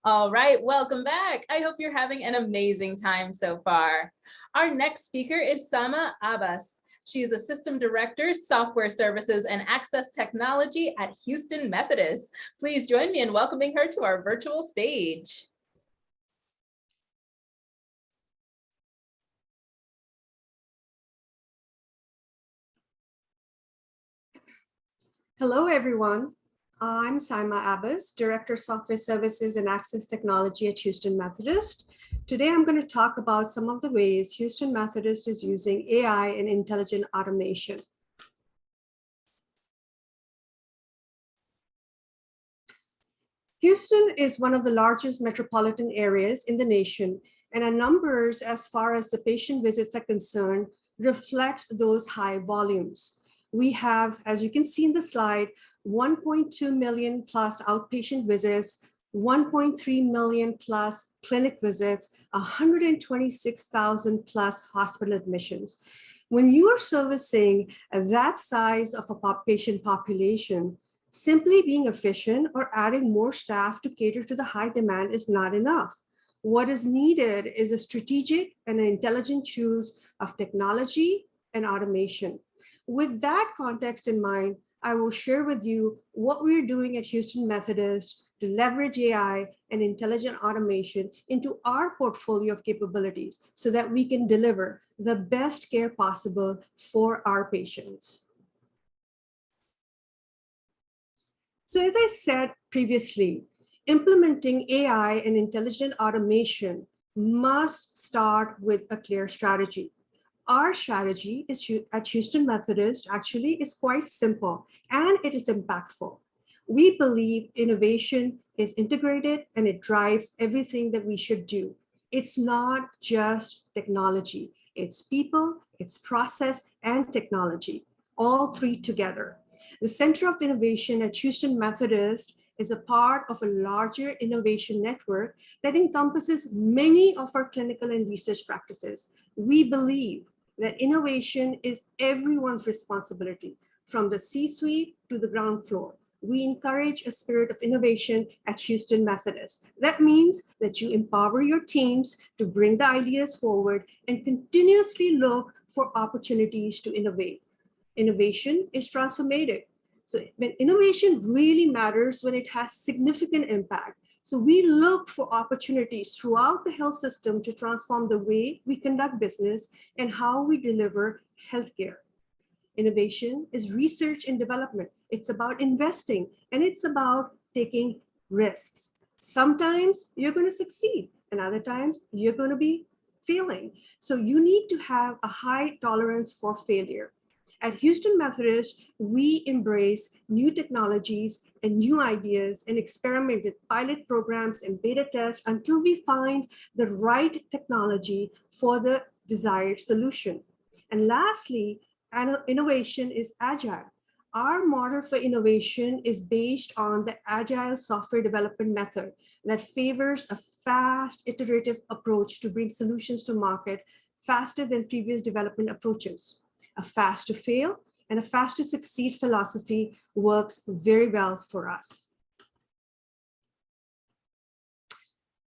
All right, welcome back. I hope you're having an amazing time so far. Our next speaker is Saima Abbas. She is a System Director, Software Services and Access Technology at Houston Methodist. Please join me in welcoming her to our virtual stage. Hello, everyone. I'm Saima Abbas, Director of Software Services and Access Technology at Houston Methodist. Today, I'm going to talk about some of the ways Houston Methodist is using AI and intelligent automation. Houston is one of the largest metropolitan areas in the nation, and our numbers as far as the patient visits are concerned reflect those high volumes. We have, as you can see in the slide, 1.2 million plus outpatient visits, 1.3 million plus clinic visits, 126,000 plus hospital admissions. When you are servicing that size of a patient population, simply being efficient or adding more staff to cater to the high demand is not enough. What is needed is a strategic and an intelligent choice of technology and automation. With that context in mind, I will share with you what we're doing at Houston Methodist to leverage AI and intelligent automation into our portfolio of capabilities so that we can deliver the best care possible for our patients. So as I said previously, implementing AI and intelligent automation must start with a clear strategy. Our strategy at Houston Methodist actually is quite simple and it is impactful. We believe innovation is integrated and it drives everything that we should do. It's not just technology, it's people, it's process and technology, all three together. The Center of Innovation at Houston Methodist is a part of a larger innovation network that encompasses many of our clinical and research practices. We believe that innovation is everyone's responsibility, from the C-suite to the ground floor. We encourage a spirit of innovation at Houston Methodist. That means that you empower your teams to bring the ideas forward and continuously look for opportunities to innovate. Innovation is transformative. So when innovation really matters when it has significant impact. So we look for opportunities throughout the health system to transform the way we conduct business and how we deliver healthcare. Innovation is research and development. It's about investing and it's about taking risks. Sometimes you're going to succeed and other times you're going to be failing. So you need to have a high tolerance for failure. At Houston Methodist, we embrace new technologies and new ideas and experiment with pilot programs and beta tests until we find the right technology for the desired solution. And lastly, innovation is agile. Our model for innovation is based on the agile software development method that favors a fast, iterative approach to bring solutions to market faster than previous development approaches. A fast to fail and a fast to succeed philosophy works very well for us.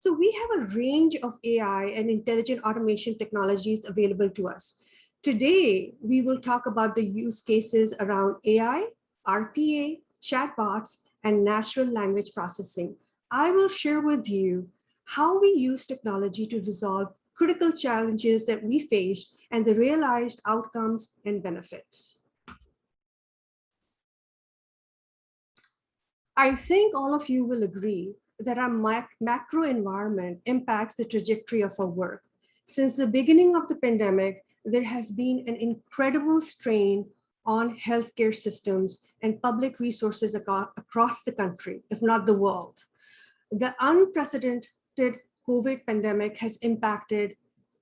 So we have a range of AI and intelligent automation technologies available to us. Today, we will talk about the use cases around AI, RPA, chatbots, and natural language processing. I will share with you how we use technology to resolve critical challenges that we faced and the realized outcomes and benefits. I think all of you will agree that our macro environment impacts the trajectory of our work. Since the beginning of the pandemic, there has been an incredible strain on healthcare systems and public resources across the country, if not the world. The unprecedented COVID pandemic has impacted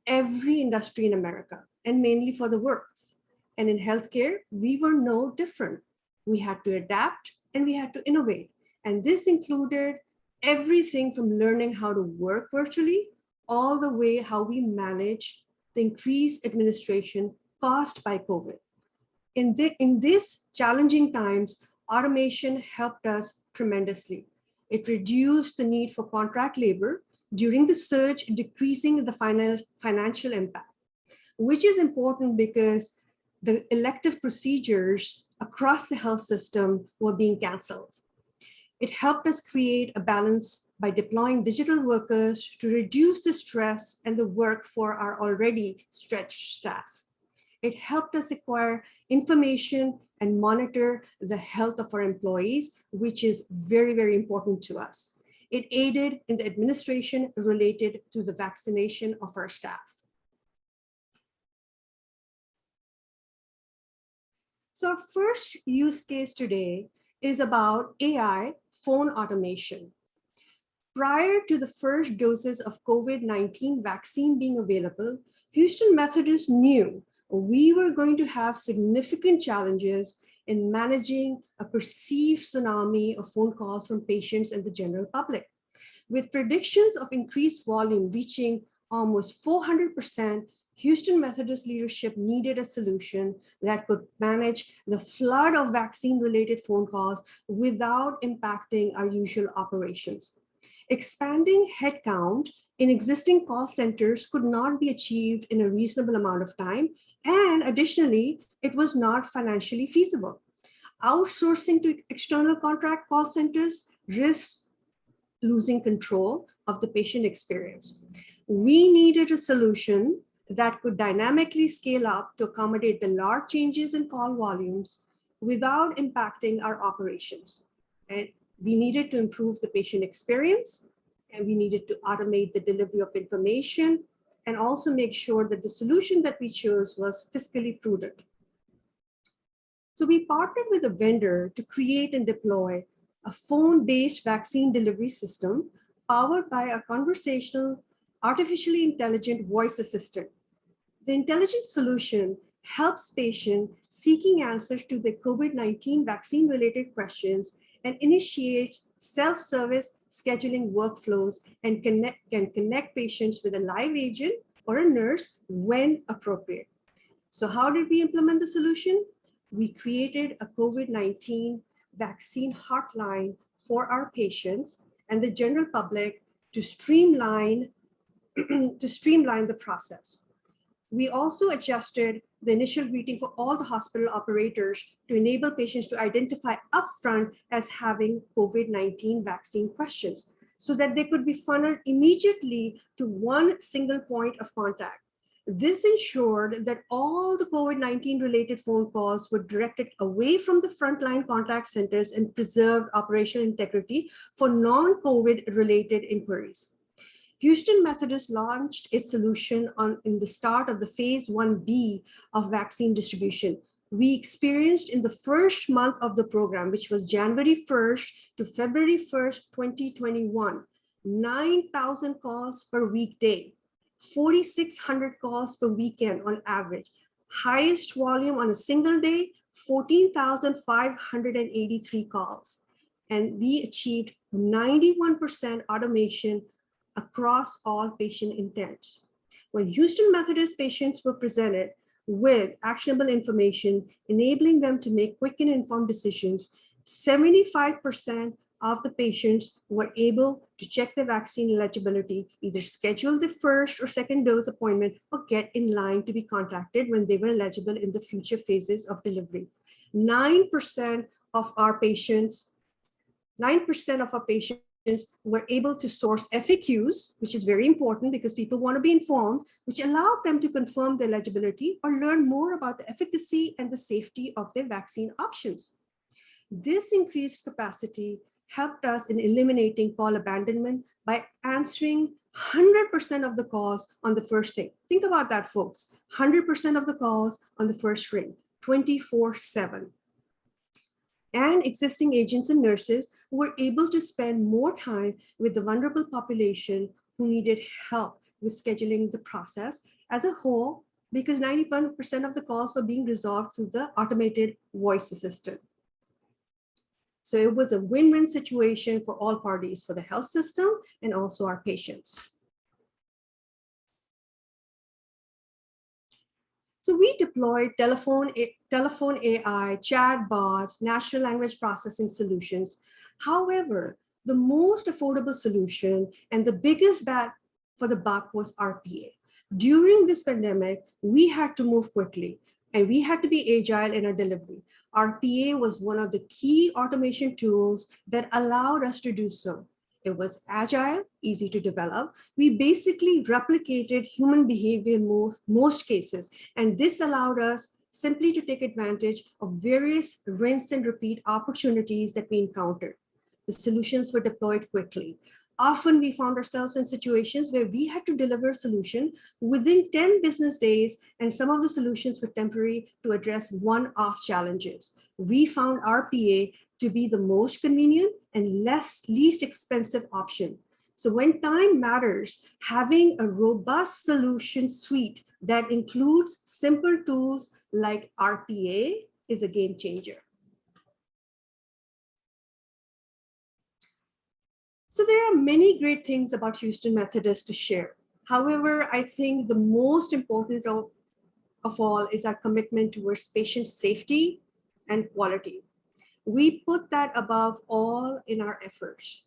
every industry in America and mainly for the worst. And in healthcare, we were no different. We had to adapt and we had to innovate. And this included everything from learning how to work virtually all the way how we manage the increased administration caused by COVID. In these challenging times, automation helped us tremendously. It reduced the need for contract labor during the surge, decreasing the financial impact, which is important because the elective procedures across the health system were being canceled. It helped us create a balance by deploying digital workers to reduce the stress and the work for our already stretched staff. It helped us acquire information and monitor the health of our employees, which is very, very important to us. It aided in the administration related to the vaccination of our staff. So our first use case today is about AI phone automation. Prior to the first doses of COVID-19 vaccine being available, Houston Methodist knew we were going to have significant challenges in managing a perceived tsunami of phone calls from patients and the general public. With predictions of increased volume reaching almost 400%, Houston Methodist leadership needed a solution that could manage the flood of vaccine-related phone calls without impacting our usual operations. Expanding headcount in existing call centers could not be achieved in a reasonable amount of time, and additionally, it was not financially feasible. Outsourcing to external contract call centers risks losing control of the patient experience. We needed a solution that could dynamically scale up to accommodate the large changes in call volumes without impacting our operations. And we needed to improve the patient experience, and we needed to automate the delivery of information, and also make sure that the solution that we chose was fiscally prudent. So we partnered with a vendor to create and deploy a phone-based vaccine delivery system powered by a conversational, artificially intelligent voice assistant. The intelligent solution helps patients seeking answers to their COVID-19 vaccine-related questions and initiates self-service scheduling workflows and can connect patients with a live agent or a nurse when appropriate. So how did we implement the solution? We created a COVID-19 vaccine hotline for our patients and the general public to streamline the process. We also adjusted the initial greeting for all the hospital operators to enable patients to identify upfront as having COVID-19 vaccine questions so that they could be funneled immediately to one single point of contact. This ensured that all the COVID-19 related phone calls were directed away from the frontline contact centers and preserved operational integrity for non-COVID related inquiries. Houston Methodist launched its solution in the start of the phase 1B of vaccine distribution. We experienced in the first month of the program, which was January 1st to February 1st, 2021, 9,000 calls per weekday, 4,600 calls per weekend on average. Highest volume on a single day, 14,583 calls. And we achieved 91% automation across all patient intents. When Houston Methodist patients were presented with actionable information, enabling them to make quick and informed decisions, 75% of the patients were able to check their vaccine eligibility, either schedule the first or second dose appointment, or get in line to be contacted when they were eligible in the future phases of delivery. 9% of our patients were able to source FAQs, which is very important because people want to be informed, which allowed them to confirm their eligibility or learn more about the efficacy and the safety of their vaccine options. This increased capacity helped us in eliminating call abandonment by answering 100% of the calls on the first ring. Think about that, folks. 100% of the calls on the first ring, 24/7. And existing agents and nurses were able to spend more time with the vulnerable population who needed help with scheduling the process as a whole, because 91% of the calls were being resolved through the automated voice assistant. So it was a win-win situation for all parties, for the health system and also our patients. So we deployed telephone AI, chat bots, natural language processing solutions. However, The most affordable solution and the biggest bang for the buck was RPA. During this pandemic, we had to move quickly and we had to be agile in our delivery. RPA was one of the key automation tools that allowed us to do so. It was agile, easy to develop. We basically replicated human behavior in most cases, and this allowed us simply to take advantage of various rinse and repeat opportunities that we encountered. The solutions were deployed quickly. Often we found ourselves in situations where we had to deliver a solution within 10 business days, and some of the solutions were temporary to address one-off challenges. We found RPA to be the most convenient and least expensive option. So when time matters, having a robust solution suite that includes simple tools like RPA is a game changer. So there are many great things about Houston Methodist to share. However, I think the most important of all is our commitment towards patient safety and quality. We put that above all in our efforts.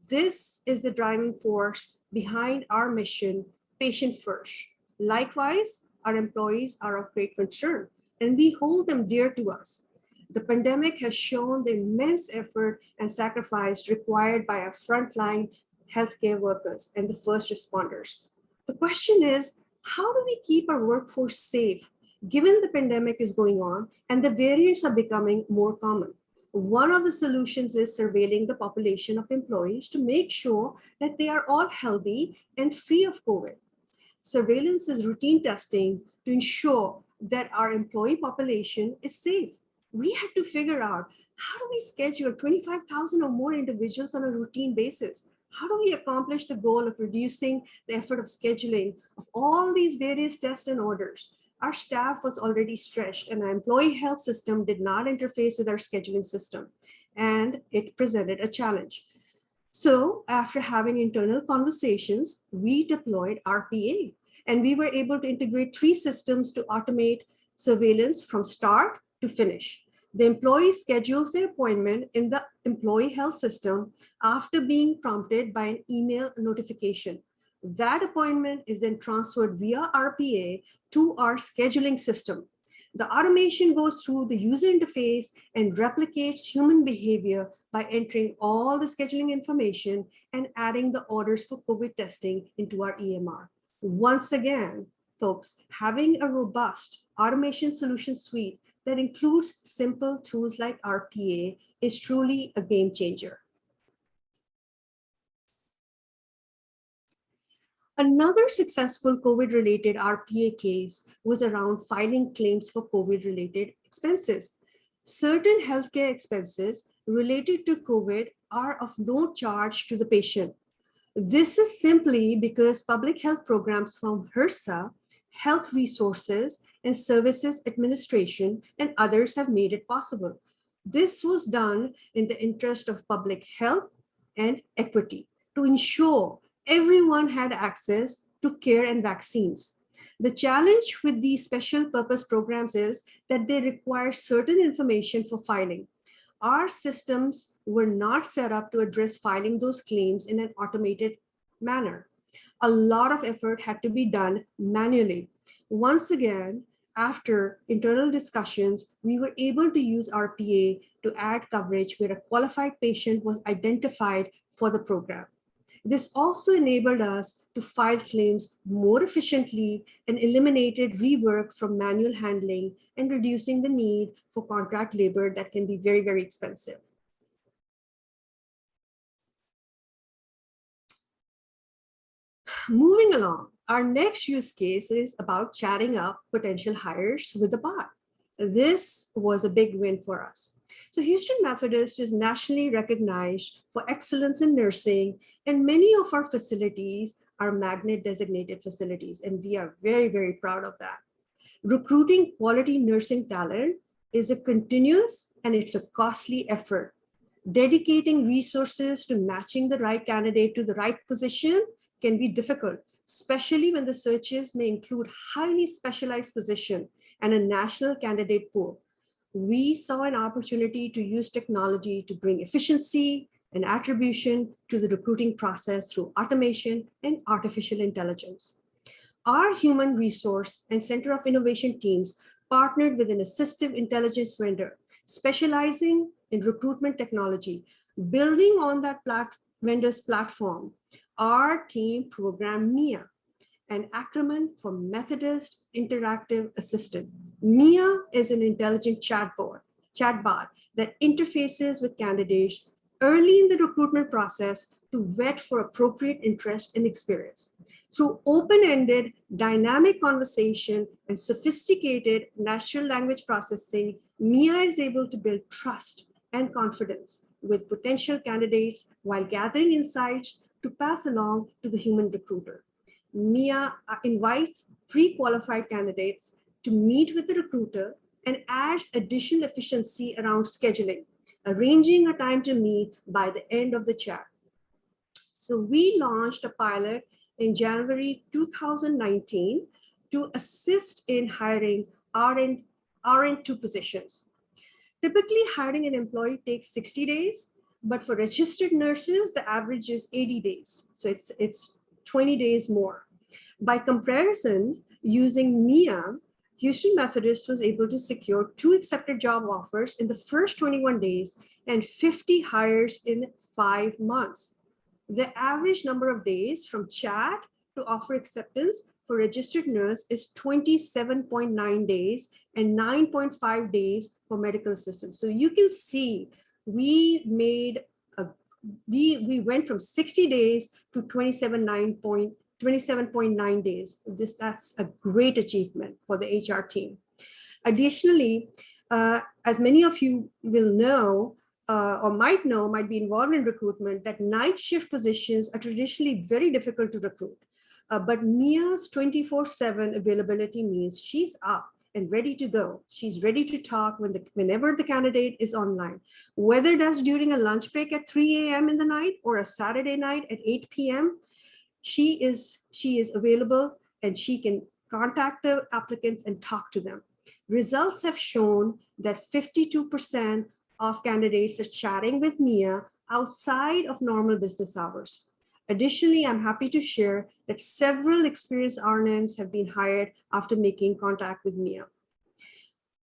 This is the driving force behind our mission, patient first. Likewise, our employees are of great concern, and we hold them dear to us. The pandemic has shown the immense effort and sacrifice required by our frontline healthcare workers and the first responders. The question is, how do we keep our workforce safe given the pandemic is going on and the variants are becoming more common? One of the solutions is surveilling the population of employees to make sure that they are all healthy and free of COVID. Surveillance is routine testing to ensure that our employee population is safe. We had to figure out, how do we schedule 25,000 or more individuals on a routine basis? How do we accomplish the goal of reducing the effort of scheduling of all these various tests and orders? Our staff was already stretched and our employee health system did not interface with our scheduling system, and it presented a challenge. So after having internal conversations, we deployed RPA, and we were able to integrate 3 systems to automate surveillance from start to finish. The employee schedules their appointment in the employee health system after being prompted by an email notification. That appointment is then transferred via RPA to our scheduling system. The automation goes through the user interface and replicates human behavior by entering all the scheduling information and adding the orders for COVID testing into our EMR. Once again, folks, having a robust automation solution suite that includes simple tools like RPA is truly a game changer. Another successful COVID-related RPA case was around filing claims for COVID-related expenses. Certain healthcare expenses related to COVID are of no charge to the patient. This is simply because public health programs from HRSA, Health Resources and Services Administration, and others have made it possible. This was done in the interest of public health and equity to ensure everyone had access to care and vaccines. The challenge with these special purpose programs is that they require certain information for filing. Our systems were not set up to address filing those claims in an automated manner. A lot of effort had to be done manually. Once again, after internal discussions, we were able to use RPA to add coverage where a qualified patient was identified for the program. This also enabled us to file claims more efficiently and eliminated rework from manual handling and reducing the need for contract labor that can be very, very expensive. Moving along, our next use case is about chatting up potential hires with a bot. This was a big win for us. So Houston Methodist is nationally recognized for excellence in nursing, and many of our facilities are magnet designated facilities, and we are very, very proud of that. Recruiting quality nursing talent is a continuous and it's a costly effort. Dedicating resources to matching the right candidate to the right position can be difficult, especially when the searches may include highly specialized position and a national candidate pool. We saw an opportunity to use technology to bring efficiency, and attribution to the recruiting process through automation and artificial intelligence. Our human resource and Center of Innovation teams partnered with an assistive intelligence vendor specializing in recruitment technology. Building on that vendor's platform, our team programmed MIA, an acronym for Methodist Interactive Assistant. MIA is an intelligent chatbot that interfaces with candidates early in the recruitment process to vet for appropriate interest and experience. Through open-ended, dynamic conversation and sophisticated natural language processing, MIA is able to build trust and confidence with potential candidates while gathering insights to pass along to the human recruiter. MIA invites pre-qualified candidates to meet with the recruiter and adds additional efficiency around scheduling, arranging a time to meet by the end of the chat. So we launched a pilot in January 2019 to assist in hiring RN2 positions. Typically, hiring an employee takes 60 days, but for registered nurses, the average is 80 days. So it's 20 days more. By comparison, using MIA, Houston Methodist was able to secure 2 accepted job offers in the first 21 days and 50 hires in 5 months. The average number of days from chat to offer acceptance for registered nurse is 27.9 days and 9.5 days for medical assistants. So you can see we went from 60 days to 27.9 days. That's a great achievement for the HR team. Additionally, as many of you will know, or might be involved in recruitment, that night shift positions are traditionally very difficult to recruit. But Mia's 24/7 availability means she's up and ready to go. She's ready to talk whenever the candidate is online, whether that's during a lunch break at 3 a.m. in the night or a Saturday night at 8 p.m. She is available and she can contact the applicants and talk to them. Results have shown that 52% of candidates are chatting with Mia outside of normal business hours. Additionally, I'm happy to share that several experienced RNs have been hired after making contact with Mia.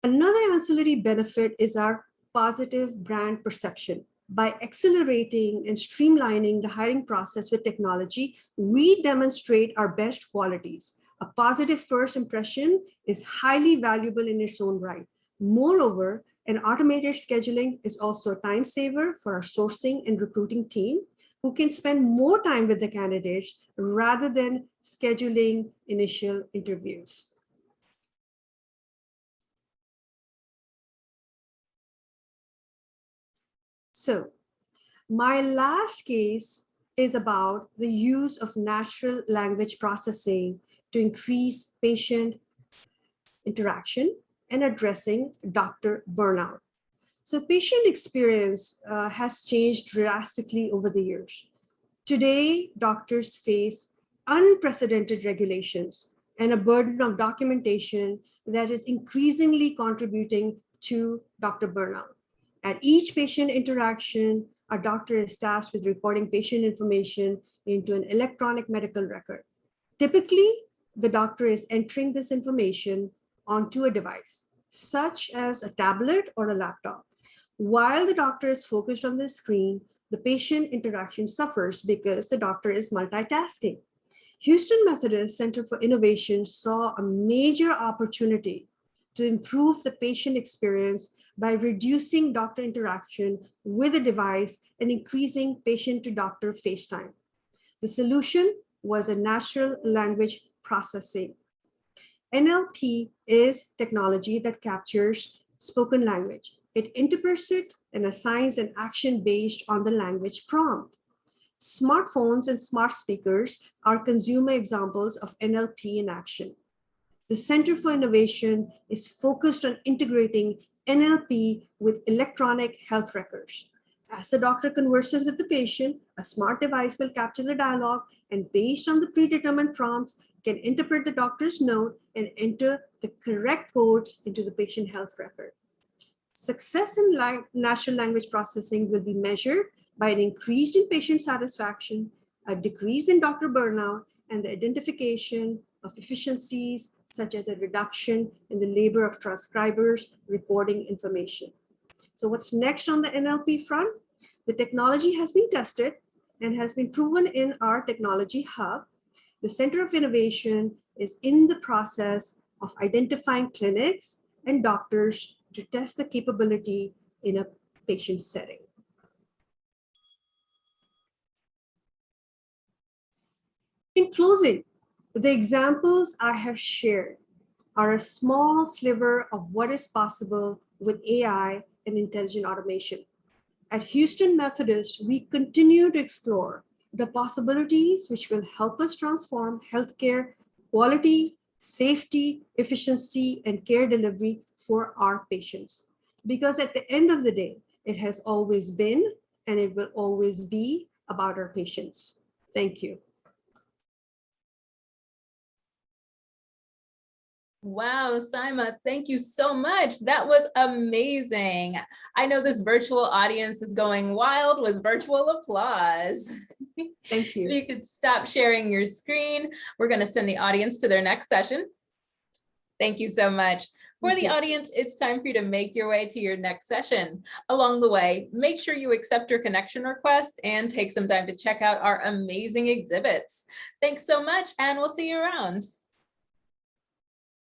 Another ancillary benefit is our positive brand perception. By accelerating and streamlining the hiring process with technology, we demonstrate our best qualities. A positive first impression is highly valuable in its own right. Moreover, an automated scheduling is also a time saver for our sourcing and recruiting team, who can spend more time with the candidates rather than scheduling initial interviews. So my last case is about the use of natural language processing to increase patient interaction and addressing doctor burnout. So patient experience has changed drastically over the years. Today, doctors face unprecedented regulations and a burden of documentation that is increasingly contributing to doctor burnout. At each patient interaction, a doctor is tasked with recording patient information into an electronic medical record. Typically, the doctor is entering this information onto a device, such as a tablet or a laptop. While the doctor is focused on the screen, the patient interaction suffers because the doctor is multitasking. Houston Methodist Center for Innovation saw a major opportunity to improve the patient experience by reducing doctor interaction with a device and increasing patient-to-doctor face time. The solution was a natural language processing. NLP is technology that captures spoken language. It interprets it and assigns an action based on the language prompt. Smartphones and smart speakers are consumer examples of NLP in action. The Center for Innovation is focused on integrating NLP with electronic health records. As the doctor converses with the patient, a smart device will capture the dialogue and based on the predetermined prompts, can interpret the doctor's note and enter the correct codes into the patient health record. Success in natural language processing will be measured by an increase in patient satisfaction, a decrease in doctor burnout, and the identification of efficiencies such as a reduction in the labor of transcribers reporting information. So what's next on the NLP front? The technology has been tested and has been proven in our technology hub. The Center of Innovation is in the process of identifying clinics and doctors to test the capability in a patient setting. In closing, the examples I have shared are a small sliver of what is possible with AI and intelligent automation. At Houston Methodist, we continue to explore the possibilities which will help us transform healthcare quality, safety, efficiency, and care delivery for our patients. Because at the end of the day, it has always been and it will always be about our patients. Thank you. Wow, Saima, thank you so much. That was amazing. I know this virtual audience is going wild with virtual applause. Thank you. If you could stop sharing your screen, we're going to send the audience to their next session. Thank you so much. For the audience, it's time for you to make your way to your next session. Along the way, make sure you accept your connection request and take some time to check out our amazing exhibits. Thanks so much, and we'll see you around.